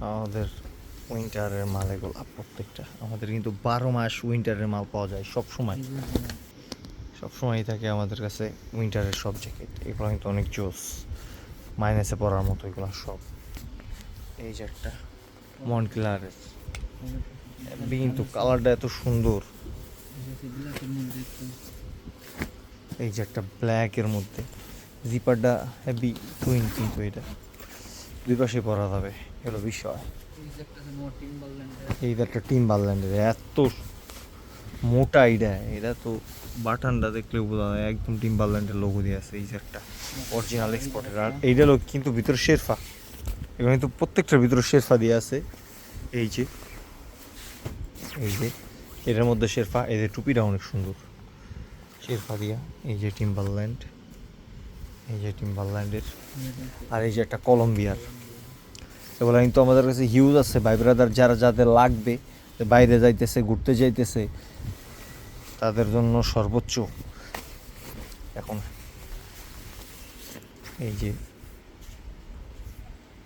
আমাদের উইন্টারের মাল এগুলো প্রত্যেকটা আমাদের কিন্তু 12 মাস উইন্টারের মাল পাওয়া যায় সবসময়ই থাকে আমাদের কাছে উইন্টারের সব জ্যাকেট। এগুলো কিন্তু অনেক জোস, মাইনাসে পরার মতো এগুলো সব। এই যে একটা মনক্লারের, কিন্তু কালারটা এত সুন্দর। এই যে একটা ব্ল্যাকের মধ্যে জিপারটা হেভি টুইন, কিন্তু এটা দুই পাশে পরা যাবে, এগুলো বিষয়। এই যে একটা টিম্বারল্যান্ডের, এত মোটা এটা তো বাটনটা দেখলে বোঝা যায় একদম টিম্বারল্যান্ডের লোগো দিয়ে আছে। এই যে একটা অরিজিনাল এক্সপোর্টের, আর এইটা লোক কিন্তু ভিতরে শেরফা, এগুলো কিন্তু প্রত্যেকটার ভিতরে শেরফা দিয়ে আছে। এই যে এটার মধ্যে শেরফা, এই যে টুপিটা অনেক সুন্দর শেরফা দিয়া। এই যে টিম্বারল্যান্ডের, আর এই যে একটা কলম্বিয়ার। এগুলো কিন্তু আমাদের কাছে হিউজ আছে ভাই ব্রাদার, যাদের লাগবে, বাইরে যাইতেছে, ঘুরতে যাইতেছে, তাদের জন্য সর্বোচ্চ এখন। এই যে